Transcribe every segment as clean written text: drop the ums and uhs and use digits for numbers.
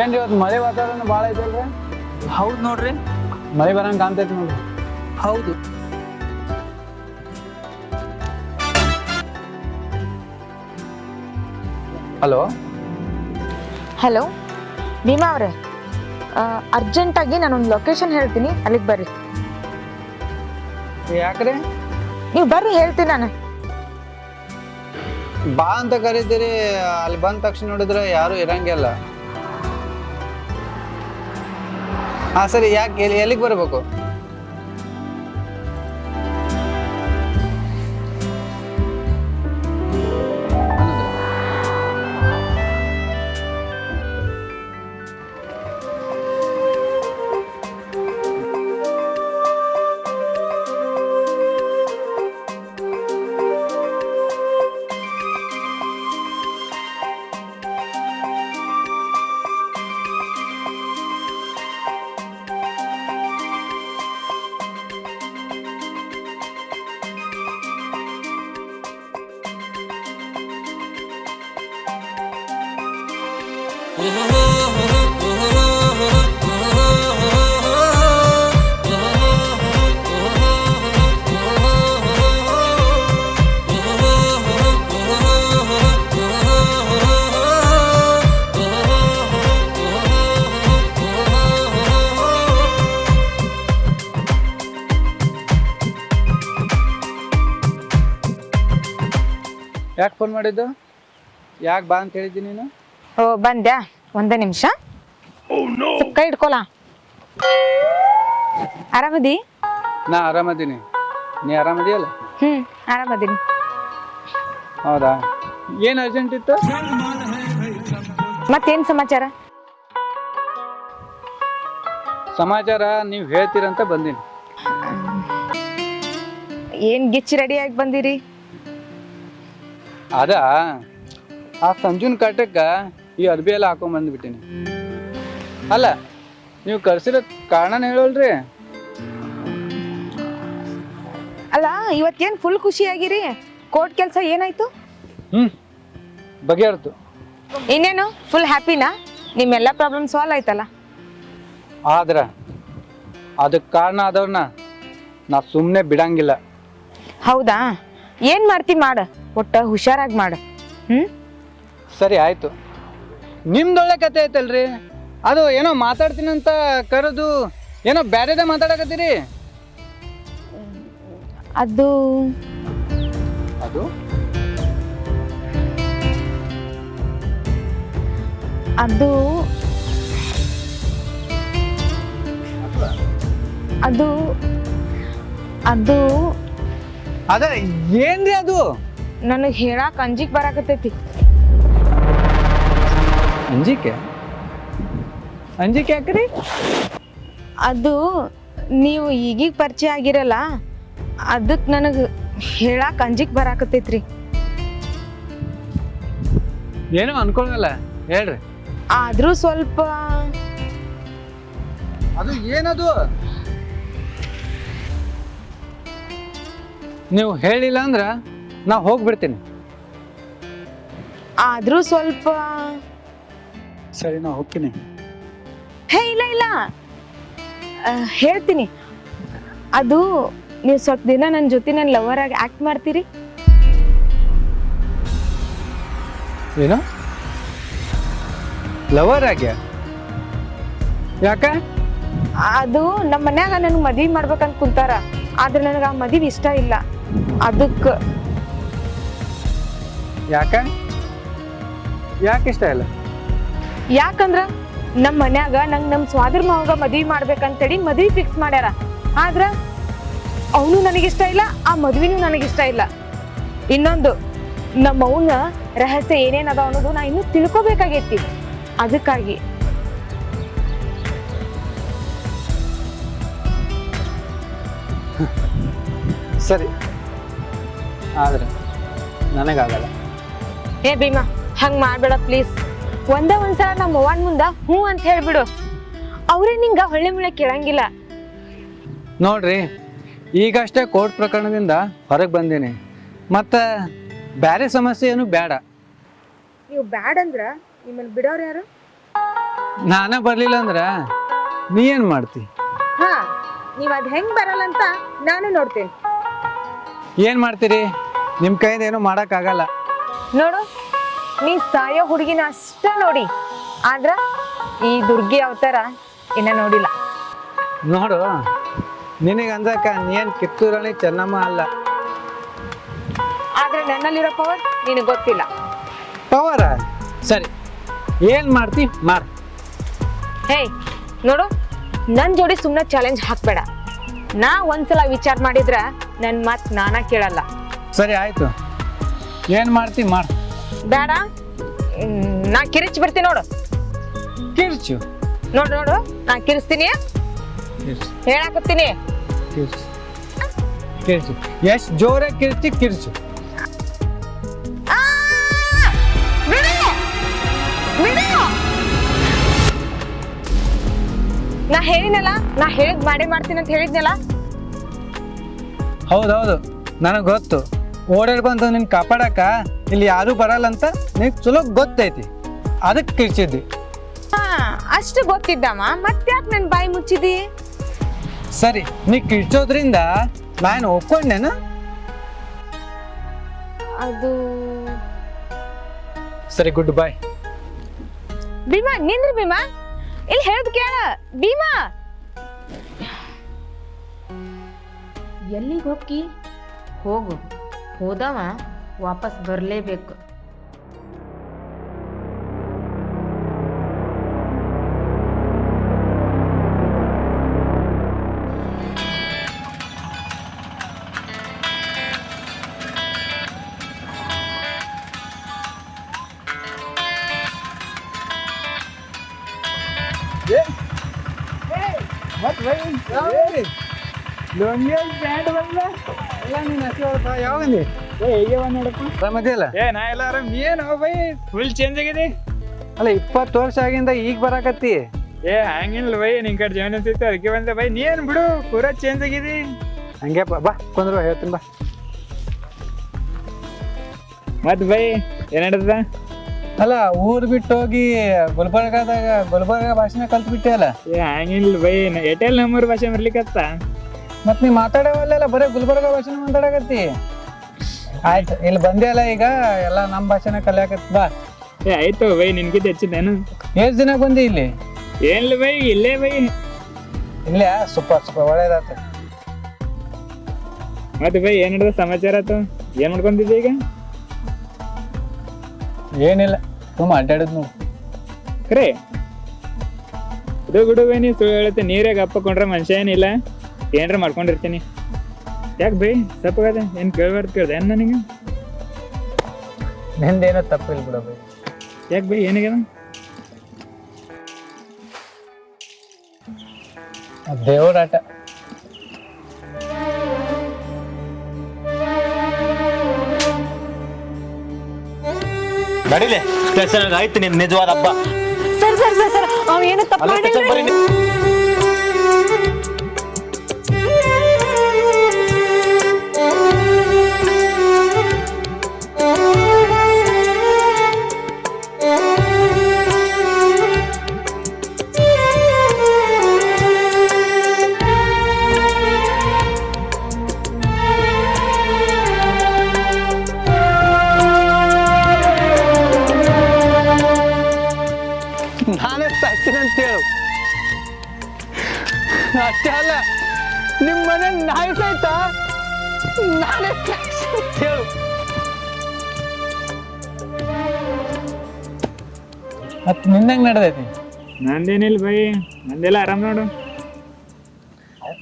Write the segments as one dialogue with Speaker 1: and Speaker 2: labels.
Speaker 1: ಏನ್ರಿ ಇವತ್ತು ಮಳೆ ವಾತಾವರಣ ಭಾಳ ಐತಲ್ರಿ?
Speaker 2: ಹೌದು ನೋಡ್ರಿ.
Speaker 1: ಮಳೆ ಬರಂಗ್ ಕಾಣ್ತೈತಿ ನೋಡ್ರಿ.
Speaker 2: ಹೌದು.
Speaker 1: ಹಲೋ
Speaker 3: ಹಲೋ ಭೀಮಾ ಅವರೇ, ಅರ್ಜೆಂಟಾಗಿ ನಾನೊಂದು ಲೊಕೇಶನ್ ಹೇಳ್ತೀನಿ, ಅಲ್ಲಿಗೆ ಬರ್ರಿ.
Speaker 1: ಯಾಕ್ರಿ?
Speaker 3: ನೀವು ಬರ್ರಿ, ಹೇಳ್ತೀನಿ ನಾನು.
Speaker 1: ಬಾ ಅಂತ ಕರೀತೀರಿ, ಅಲ್ಲಿ ಬಂದ ತಕ್ಷಣ ನೋಡಿದ್ರೆ ಯಾರು ಇರಂಗಿಲ್ಲ. ಹಾ ಸರಿ, ಯಾಕೆ ಎಲ್ಲಿಗೆ ಬರ್ಬೇಕು? ಯಾಕೆ ಫೋನ್ ಮಾಡಿದ್ದು? ಯಾಕೆ ಬಾ ಅಂತ ಹೇಳಿದ್ದೀನಿ ನೀನು?
Speaker 3: ಓ ಬಂದ್ಯಾ? ಒಂದೇ ನಿಮಿಷ, ಕೈ ಇಟ್ಕೊಳ. ಆರಾಮದಿ?
Speaker 1: ನಾ ಆರಾಮದೀನಿ, ನೀ ಆರಾಮದಿಯಲ್ಲ?
Speaker 3: ಆರಾಮದೀನಿ.
Speaker 1: ಹೌದಾ, ಏನು ಅರ್ಜೆಂಟ್ ಇತ್ತು?
Speaker 3: ಮತ್ತೇನ್ ಸಮಾಚಾರ?
Speaker 1: ಸಮಾಚಾರ ನೀವು ಹೇಳ್ತೀರಂತ ಬಂದೀನಿ.
Speaker 3: ಏನ್ ಗಿಚ್ಚಿ ರೆಡಿಯಾಗಿ ಬಂದಿರಿ?
Speaker 1: ಅದ ಆ ಸಂಜುನ್ ಕಾಟಕ್ಕ ಈ ಅರ್ಬಿ ಎಲ್ಲ ಹಾಕೊಂಡ್ ಬಂದ್ಬಿಟ್ಟಿನಿ. ಅಲ್ಲ, ನೀವು ಕರ್ಸಿರೋ ಕಾರಣ ಹೇಳಲ್ರಿ?
Speaker 3: ಅಲ್ಲ, ಇವತ್ತೇನ್ ಫುಲ್ ಖುಷಿಯಾಗಿರಿ? ಕೋರ್ಟ್ ಕೆಲಸ ಏನಾಯ್ತು?
Speaker 1: ಬಗೆಹರ್ತು.
Speaker 3: ಇನ್ನೇನು ಫುಲ್ ಹ್ಯಾಪಿನಾ? ನಿಮ್ಮೆಲ್ಲ ಪ್ರಾಬ್ಲಮ್ ಸಾಲ್ವ್ ಆಯ್ತಲ್ಲ?
Speaker 1: ಆದ್ರ ಅದಕ್ಕೆ ಕಾರಣ ಆದವ್ರನ್ನ ನಾ ಸುಮ್ಮನೆ ಬಿಡಂಗಿಲ್ಲ.
Speaker 3: ಹೌದಾ? ಏನ್ ಮಾಡ್ತಿ ಮಾಡ, ಒಟ್ಟ ಹುಷಾರಾಗಿ ಮಾಡ.
Speaker 1: ಸರಿ ಆಯ್ತು. ನಿಮ್ದೊಳ್ಳೆ ಕತೆ ಐತಲ್ರಿ, ಅದು ಏನೋ ಮಾತಾಡ್ತೀನಂತ ಕರೆದು ಏನೋ ಬ್ಯಾರೆದ ಮಾತಾಡಕತ್ತೀರಿ.
Speaker 3: ಅದು
Speaker 1: ಅದು
Speaker 3: ಅದು ಅದು ಅದು
Speaker 1: ಅದ ಏನ್ರಿ ಅದು?
Speaker 3: ನನಗೆ ಹೇಳಾಕ ಅಂಜಿಕ್ ಬರಾಕತ್ತೈತಿ.
Speaker 1: ಅಂಜಿಕೆ? ಅಂಜಿಕೆ ಯಾಕ್ರಿ?
Speaker 3: ಅದು ನೀವು ಈಗೀಗ ಪರಿಚಯ ಆಗಿರಲ್ಲ, ಅದಕ್ಕೆ ನನಗೆ ಹೇಳಾಕ ಅಂಜಿಕ್ ಬರಾಕತ್ತೈತ್ರಿ.
Speaker 1: ಏನೋ ಅನ್ಕೊಳಲ್ಲ, ಹೇಳ್ರಿ.
Speaker 3: ಆದ್ರೂ ಸ್ವಲ್ಪ.
Speaker 1: ಅದು ಏನದು? ನೀವು ಹೇಳಿಲ್ಲ ಅಂದ್ರ ನಾ ಹೋಗ್ಬಿಡ್ತೀನಿ.
Speaker 3: ಆದ್ರೂ ಸ್ವಲ್ಪ.
Speaker 1: ಸರಿ, ನಾ ಹೋಗ್ತೀನಿ.
Speaker 3: ಹೇ ಇಲ್ಲ ಇಲ್ಲ, ಹೇಳ್ತೀನಿ. ಅದು ನೀವು ಸ್ವಲ್ಪ ದಿನ ನನ್ನ ಜೊತೆ ನನ್ನ ಲವರ್ ಆಗಿ ಆಕ್ಟ್ ಮಾಡ್ತೀರಿ?
Speaker 1: ಏನು ಲವರ್ ಆಗ್ಯ? ಯಾಕ?
Speaker 3: ಅದು ನಮ್ಮ ಮನ್ಯಾಗ ನನಗೆ ಮದ್ವಿ ಮಾಡ್ಬೇಕಂತ ಕುಂತಾರ, ಆದ್ರೆ ನನಗೆ ಆ ಮದ್ವಿ ಇಷ್ಟ ಇಲ್ಲ. ಅದಕ್ಕೆ.
Speaker 1: ಯಾಕ? ಯಾಕೆ ಇಷ್ಟ ಇಲ್ಲ?
Speaker 3: ಯಾಕಂದ್ರ ನಮ್ಮ ಮನ್ಯಾಗ ನಂಗೆ ನಮ್ಮ ಸ್ವಾದ್ರ ಮಾವಗ ಮದ್ವಿ ಮಾಡ್ಬೇಕಂತೇಳಿ ಮದ್ವಿ ಫಿಕ್ಸ್ ಮಾಡ್ಯಾರ. ಆದ್ರ ಅವನು ನನಗಿಷ್ಟ ಇಲ್ಲ, ಆ ಮದ್ವಿನೂ ನನಗಿಷ್ಟ ಇಲ್ಲ. ಇನ್ನೊಂದು, ನಮ್ಮ ಅವನ ರಹಸ್ಯ ಏನೇನದ ಅನ್ನೋದು ನಾ ಇನ್ನೂ ತಿಳ್ಕೊಬೇಕಾಗೈತಿ. ಅದಕ್ಕಾಗಿ.
Speaker 1: ಸರಿ, ಆದ್ರೆ ನನಗಾಗಲ್ಲ.
Speaker 3: ಏ ಭೀಮಾ, ಹಂಗ್ ಮಾಡ್ಬೇಡ ಪ್ಲೀಸ್. ಒಂದ್ಸಲ ನಮ್ಮ ಅವ್ವನ ಮುಂದ ಹ್ಞೂ ಅಂತ ಹೇಳ್ಬಿಡು. ಅವ್ರೇ ನಿಂಗ ಹೊಳ್ಳೆ ಮುಳ್ಳೆ ಕೇಳಂಗಿಲ್ಲ.
Speaker 1: ನೋಡ್ರಿ, ಈಗಷ್ಟೇ ಕೋರ್ಟ್ ಪ್ರಕರಣದಿಂದ ಹೊರಗೆ ಬಂದೀನಿ. ಮತ್ತು ಬೇರೆ ಸಮಸ್ಯೆ ಏನು ಬೇಡ.
Speaker 3: ನೀವು ಬ್ಯಾಡ್ ಅಂದ್ರ ನಿಮ್ಮನ್ನ ಬಿಡೋರು ಯಾರು?
Speaker 1: ನಾನೇ ಬರ್ಲಿಲ್ಲ ಅಂದ್ರ ನೀ ಏನ್ ಮಾಡ್ತಿ?
Speaker 3: ಹಾ ನೀವ್ ಅದ್ ಹೆಂಗ್ ಬರಲ್ಲ ಅಂತ ನಾನು ನೋಡ್ತೇನೆ.
Speaker 1: ಏನ್ ಮಾಡ್ತೀರಿ? ನಿಮ್ ಕೈಯಿಂದ ಏನು ಮಾಡಕ್ ಆಗಲ್ಲ.
Speaker 3: ನೋಡು, ನೀ ಸಾಯೋ ಹುಡುಗಿನ ಅಷ್ಟ ನೋಡಿ, ಆದ್ರ ಈ ದುರ್ಗಿ ಅವತಾರ ಇನ್ನ ನೋಡಿಲ್ಲ.
Speaker 1: ನೋಡು, ನಿನಗೆ ಅಂದಕ ನೀನ್ ಕಿತ್ತೂರಾಣಿ ಚೆನ್ನಮ್ಮ ಅಲ್ಲ.
Speaker 3: ಆದ್ರೆ ನನ್ನಲ್ಲಿರೋ ಪವರ್ ನಿನಗೆ ಗೊತ್ತಿಲ್ಲ.
Speaker 1: ಪವರ ಸರಿ, ಏನ್ ಮಾಡ್ತಿ ಮಾಡ್.
Speaker 3: ಹೇ ನೋಡು, ನನ್ ಜೋಡಿ ಸುಮ್ನೆ ಚಾಲೆಂಜ್ ಹಾಕ್ಬೇಡ. ನಾ ಒಂದ್ಸಲ ವಿಚಾರ ಮಾಡಿದ್ರ ನನ್ ಮಾತ್ ನಾನ ಕೇಳಲ್ಲ.
Speaker 1: ಸರಿ ಆಯ್ತು, ಏನ್ ಮಾಡ್ತಿ ಮಾಡ್.
Speaker 3: ಬೇಡ, ನಾ ಕಿರಿಚ್ ಬಿಡ್ತೀನಿ ನೋಡು.
Speaker 1: ಕಿರ್ಚು
Speaker 3: ನೋಡು ನೋಡು, ನಾ ಕಿರಿಸ್ತೀನಿ,
Speaker 1: ಕಿರ್ಚು
Speaker 3: ಹೇಳಾಕತ್ತೀನಿ.
Speaker 1: ಕಿರ್ಚು ಕಿರ್ಚು ಎಷ್ಟ್ ಜೋರ ಕಿರ್ಚಿ ಕಿರ್ಚು.
Speaker 3: ಆ! ಬಿಡು! ಬಿಡು! ನಾ ಹೇಳಿನಲ್ಲ, ನಾ ಹೇಳಿದ್ ಮಾಡೇ ಮಾಡ್ತೀನಿ ಅಂತ ಹೇಳಿದ್ನಲ್ಲ.
Speaker 1: ಹೌದೌದು, ನನಗ್ ಗೊತ್ತು. ಓಡಾಡ್ ಬಂದು ನಿನ್ ಕಾಪಾಡಕ ಇಲ್ಲಿ ಯಾರು ಬರಲ್ಲ ಅಂತ ನಿನಗ್ ಚಲೋ ಗೊತ್ತೈತಿ, ಅದಕ್ಕೆ ಕಿರ್ಚಿದ್ದಿ.
Speaker 3: ಹಾ, ಅಷ್ಟು ಗೊತ್ತಿದ್ದಮ್ಮ ಮತ್ತ್ಯಾಕ್ ನನ್ ಬಾಯಿ ಮುಚ್ಚಿದಿ?
Speaker 1: ಸರಿ, ನೀ ಕಿರ್ಚೋದ್ರಿಂದ ನಾನು ಒಪ್ಕೊಂಡೇನ?
Speaker 3: ಅದು
Speaker 1: ಸರಿ, ಗುಡ್ ಬಾಯ್.
Speaker 3: ಭೀಮಾ ನಿಂದ್ರಿ. ಭೀಮಾ ಇಲ್ಲಿ ಹೇಳ್ದ್ ಕೇಳ. ಭೀಮಾ
Speaker 4: ಎಲ್ಲಿಗೆ ಹೋಗಿ ಹೋಗು, ಹೋದವ ವಾಪಸ್ ಬರಲೇಬೇಕು.
Speaker 1: ಆರಾಮದಿಯಲ್ಲ?
Speaker 5: ನಾ ಎಲ್ಲ ಆರಾಮ್. ಏನು ಬೈ ಫುಲ್ ಚೇಂಜ್ ಆಗಿದೆ.
Speaker 1: ಅಲ್ಲ, 20 ವರ್ಷ ಆಗಿಂದ ಈಗ ಬರಾಕತ್ತಿ.
Speaker 5: ಹಂಗಿಲ್ಲ ಬೈ, ನಿನ್ ಕಡೆ ಜೀವನ ಸಿಗ್ತು ಅದಕ್ಕೆ ಬಂದೆ ಬೈ. ನೀ ಏನ್ ಬಿಡು, ಪೂರಾ ಚೇಂಜ್ ಆಗಿದೆ.
Speaker 1: ಹಂಗೆ ಬಾ ಕುಂದ್ರು, ಹೇಳ್ತೀನಿ ಬಾ.
Speaker 5: ಮತ್ ಬೈ ಏನ್ ನಡ್ದ?
Speaker 1: ಅಲ್ಲ, ಊರ್ ಬಿಟ್ಟು ಹೋಗಿ ಗುಲ್ಬರ್ಗ ಭಾಷೆನ ಕಲ್ತ್ ಬಿಟ್ಟೆ ಅಲ್ಲ.
Speaker 5: ಹಂಗಿಲ್ಲ ಬೈ, ಏರ್ಟೆಲ್ ನಮ್ಮೂರ್ ಭಾಷೆ ಬರ್ಲಿಕ್ಕತ್ತ.
Speaker 1: ಮತ್ ನೀ ಮಾತಾಡವಲ್ಲ, ಬರೀ ಗುಲ್ಬರ್ಗ ಭಾಷೆನ ಮಾತಾಡಕತ್ತಿ. ಆಯ್ತು, ಇಲ್ಲಿ ಬಂದೆ ಅಲ್ಲ, ಈಗ ಎಲ್ಲ ನಮ್ ಭಾಷೆನ ಕಲಿಯಾಕತ್ ಬಾ.
Speaker 5: ಆಯ್ತು ಬೈ, ನಿನ್ಗಿಂತ ಹೆಚ್ಚಿದ್ದೇನು?
Speaker 1: ಎಷ್ಟ್ ದಿನ ಬಂದಿ ಇಲ್ಲಿ?
Speaker 5: ಏನಿಲ್ಲ ಬೈ, ಇಲ್ಲೇ ಬೈ.
Speaker 1: ಇಲ್ಲೇ? ಸೂಪರ್ ಒಳ್ಳೇದಾತ.
Speaker 5: ಮತ್ತೆ ಬೈ ಏನ್ ನಡ್ದ ಸಮಾಚಾರ ಆತು? ಏನ್ ಮಾಡ್ಕೊಂತಿದ್ದೆ ಈಗ?
Speaker 1: ಏನಿಲ್ಲ, ತುಂಬ ಅಡ್ಡಾಡಿದ್ ನೋಡು.
Speaker 5: ಖರೆ ಇದು ಬಿಡು ಬೈ, ನೀ ಸುಳ್ಳು ಹೇಳುತ್ತೆ. ನೀರಾಗ ಅಪ್ಪಕೊಂಡ್ರೆ ಮನುಷ್ಯ ಏನಿಲ್ಲ, ಏನ್ರ ಮಾಡ್ಕೊಂಡಿರ್ತೀನಿ. ಯಾಕೆ ಬೈ ತಪ್ಪಗದ? ಏನ್ ಕೇಳ್ಬಾರ್ದು ಕೇಳ್ದೆ ಏನ್ ನನಗೆ?
Speaker 1: ನಿಂದೇನೋ ತಪ್ಪಿಲ್ಲ ಬಿಡ ಬೈ.
Speaker 5: ಯಾಕೆ ಬೈ ಏನಾಗ್ಯದ?
Speaker 1: ದೇವ್ರ ಆಟ.
Speaker 6: ನಡಿಲೆ ಸ್ಟೇಷನ್ ಆಯ್ತು ನಿನ್ ನಿಜವಾದ ಹಬ್ಬ.
Speaker 3: ಸರ್ ಸರ್ ಸರ್ ಸರ್ ಅವ ಏನು ತಪ್ಪು
Speaker 6: ಅಲ್ಲ ಸ್ಟೇಷನ್ ಬರ್ರಿ
Speaker 3: ಮಾಡಿಲ್ಲ.
Speaker 1: ನಾನೇ ಸಾಯ್ತೀನಿ ಅಂತೇಳು. ಅಷ್ಟೇ ಅಲ್ಲ, ನಿಮ್ಮ ಮನೆ ನಾಯಿ ಸಾಯ್ತಾ ನಾನೇ ಸಾಯ್ತೀನಿ ಅಂತೇಳು. ಮತ್ ನಿನ್ನಂಗ್ ನಡೆದೈತಿ?
Speaker 5: ನಂದೇನಿಲ್ಲ ಬೈ, ನಂದೆಲ್ಲ ಆರಾಮ್ ನೋಡು.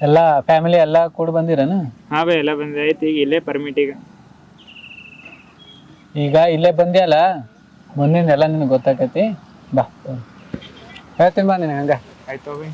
Speaker 1: ಎಲ್ಲ ಫ್ಯಾಮಿಲಿ ಎಲ್ಲ ಕೂಡ ಬಂದಿರನ?
Speaker 5: ಹಾ ಬೈ, ಎಲ್ಲ ಬಂದೆ. ಆಯ್ತು, ಈಗ ಇಲ್ಲೇ ಪರ್ಮಿಟ್.
Speaker 1: ಈಗ ಇಲ್ಲೇ ಬಂದ್ಯಲ್ಲ, ಮುಂದಿನ ಎಲ್ಲ ನಿನಗೆ ಗೊತ್ತಾಕತಿ. ಬಾ ಹೇಳ್ತೀನಿ ಬಾ, ನಿನಗೆ ಹಂಗ.
Speaker 5: ಆಯ್ತು ಬೈ.